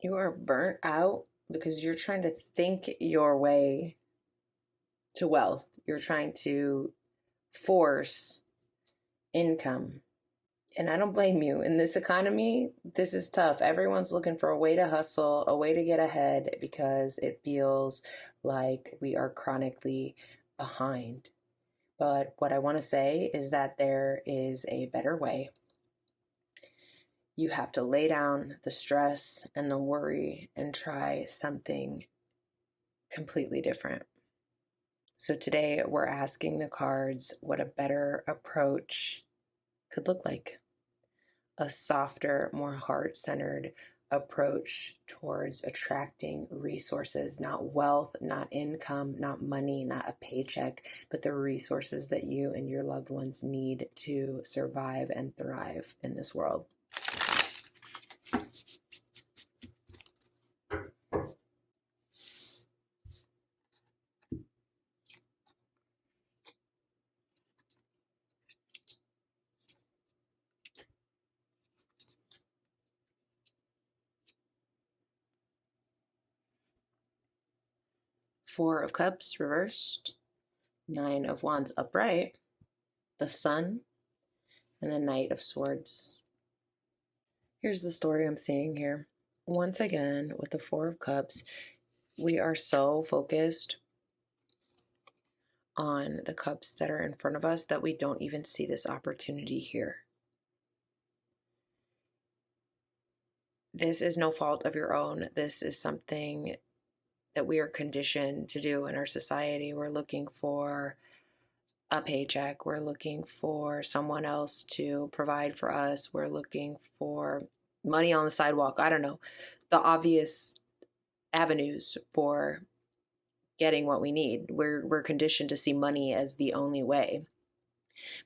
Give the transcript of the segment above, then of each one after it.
You are burnt out because you're trying to think your way to wealth. You're trying to force income. And I don't blame you. In this economy, this is tough. Everyone's looking for a way to hustle, a way to get ahead because it feels like we are chronically behind. But what I want to say is that there is a better way. You have to lay down the stress and the worry and try something completely different. So today we're asking the cards what a better approach could look like. A softer, more heart-centered approach towards attracting resources, not wealth, not income, not money, not a paycheck, but the resources that you and your loved ones need to survive and thrive in this world. Four of Cups reversed, Nine of Wands upright, the Sun, and the Knight of Swords. Here's the story I'm seeing here. Once again, with the Four of Cups, we are so focused on the cups that are in front of us that we don't even see this opportunity here. This is no fault of your own. This is something that we are conditioned to do in our society. We're looking for a paycheck. We're looking for someone else to provide for us. We're looking for money on the sidewalk. I don't know. The obvious avenues for getting what we need. We're conditioned to see money as the only way.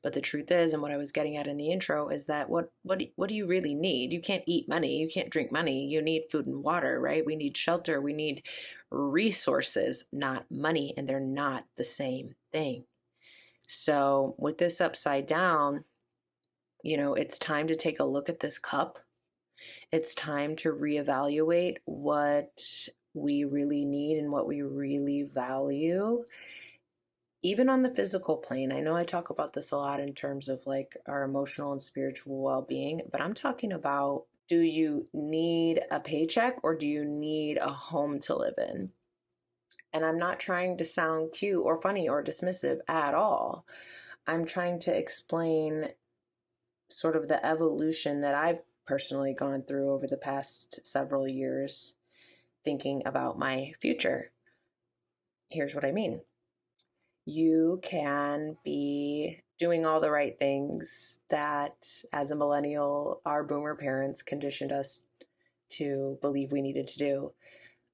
But the truth is, and what I was getting at in the intro, is that what do you really need? You can't eat money. You can't drink money. You need food and water, right? We need shelter. We need resources, not money. And they're not the same thing. So with this upside down, it's time to take a look at this cup. It's time to reevaluate what we really need and what we really value. Even on the physical plane, I know I talk about this a lot in terms of like our emotional and spiritual well-being, but I'm talking about, do you need a paycheck or do you need a home to live in? And I'm not trying to sound cute or funny or dismissive at all. I'm trying to explain sort of the evolution that I've personally gone through over the past several years thinking about my future. Here's what I mean. You can be doing all the right things that, as a millennial, our boomer parents conditioned us to believe we needed to do.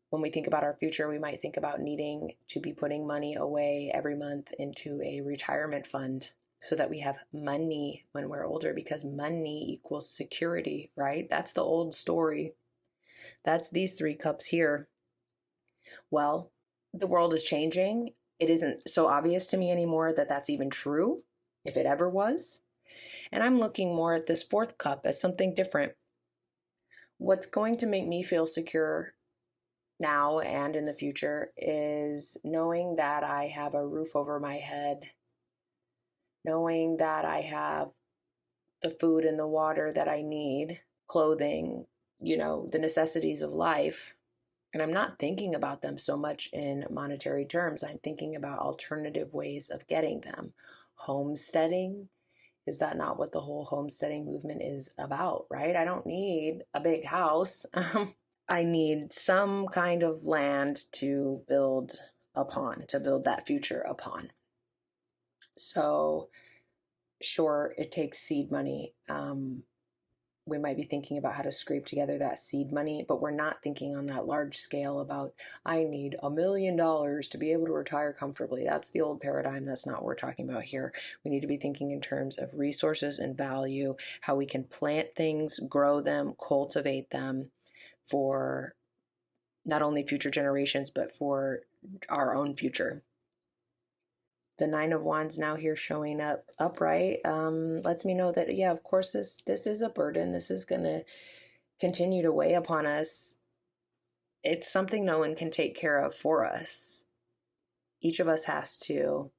When we think about our future, we might think about needing to be putting money away every month into a retirement fund so that we have money when we're older, because money equals security, right? That's the old story. That's these three cups here. Well, the world is changing. It isn't so obvious to me anymore that that's even true, if it ever was. And I'm looking more at this fourth cup as something different. What's going to make me feel secure now and in the future is knowing that I have a roof over my head, knowing that I have the food and the water that I need, clothing, the necessities of life. And I'm not thinking about them so much in monetary terms. I'm thinking about alternative ways of getting them. Homesteading, is that not what the whole homesteading movement is about, right? I don't need a big house. I need some kind of land to build upon, to build that future upon. So sure, it takes seed money. We might be thinking about how to scrape together that seed money, but we're not thinking on that large scale about, I need $1 million to be able to retire comfortably. That's the old paradigm. That's not what we're talking about here. We need to be thinking in terms of resources and value, how we can plant things, grow them, cultivate them for not only future generations, but for our own future. The Nine of Wands now here showing up upright lets me know that, of course, this is a burden. This is going to continue to weigh upon us. it's something no one can take care of for us. Each of us has to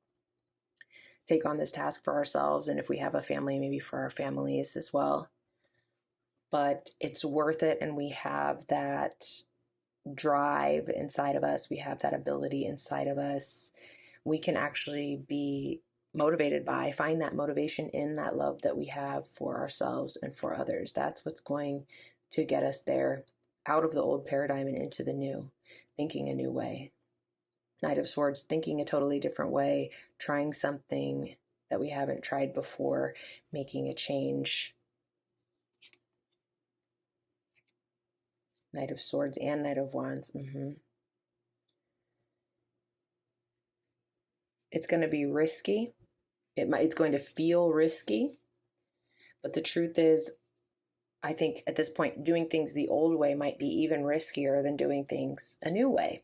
take on this task for ourselves, and if we have a family, maybe for our families as well. But it's worth it, and we have that drive inside of us. We have that ability inside of us. We can actually be motivated by, find that motivation in that love that we have for ourselves and for others. That's what's going to get us there, out of the old paradigm and into the new, thinking a new way. Knight of Swords, thinking a totally different way, trying something that we haven't tried before, making a change. Knight of Swords and Knight of Wands. It's going to be risky. It's going to feel risky. But the truth is, I think at this point, doing things the old way might be even riskier than doing things a new way.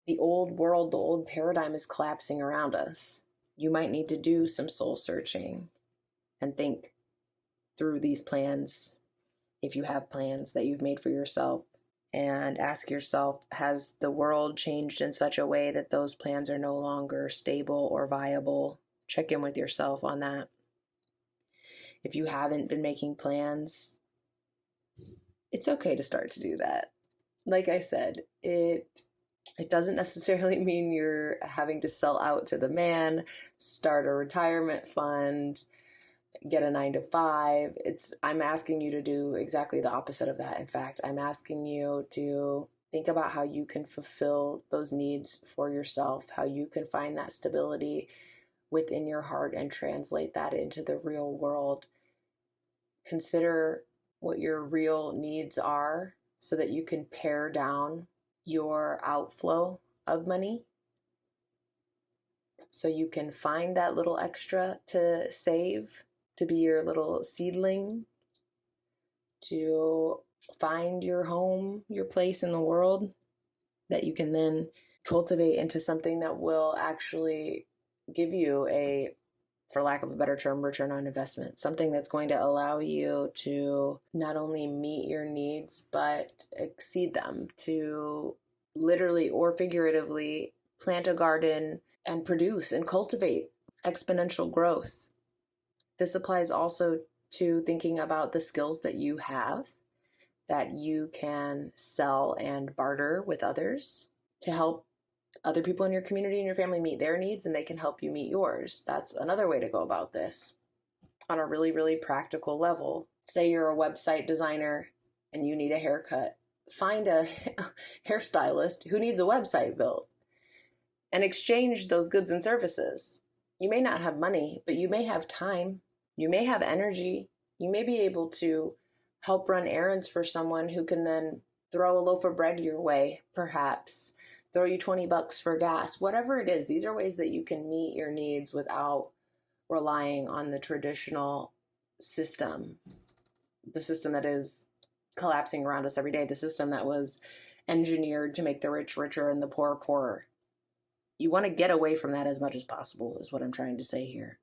The old world, the old paradigm is collapsing around us. You might need to do some soul searching and think through these plans, if you have plans that you've made for yourself, and ask yourself, has the world changed in such a way that those plans are no longer stable or viable? Check in with yourself on that. If you haven't been making plans, it's okay to start to do that. Like I said, it doesn't necessarily mean you're having to sell out to the man, start a retirement fund, get a 9-to-5. I'm asking you to do exactly the opposite of that. In fact, I'm asking you to think about how you can fulfill those needs for yourself, how you can find that stability within your heart and translate that into the real world. Consider what your real needs are so that you can pare down your outflow of money, so you can find that little extra to save, to be your little seedling, to find your home, your place in the world that you can then cultivate into something that will actually give you a, for lack of a better term, return on investment. Something that's going to allow you to not only meet your needs, but exceed them, to literally or figuratively plant a garden and produce and cultivate exponential growth. This applies also to thinking about the skills that you have that you can sell and barter with others to help other people in your community and your family meet their needs, and they can help you meet yours. That's another way to go about this on a really, really practical level. Say you're a website designer and you need a haircut. Find a hairstylist who needs a website built and exchange those goods and services. You may not have money, but you may have time. You may have energy. You may be able to help run errands for someone who can then throw a loaf of bread your way, perhaps throw you $20 for gas, whatever it is. These are ways that you can meet your needs without relying on the traditional system, the system that is collapsing around us every day, the system that was engineered to make the rich richer and the poor poorer. You want to get away from that as much as possible, is what I'm trying to say here.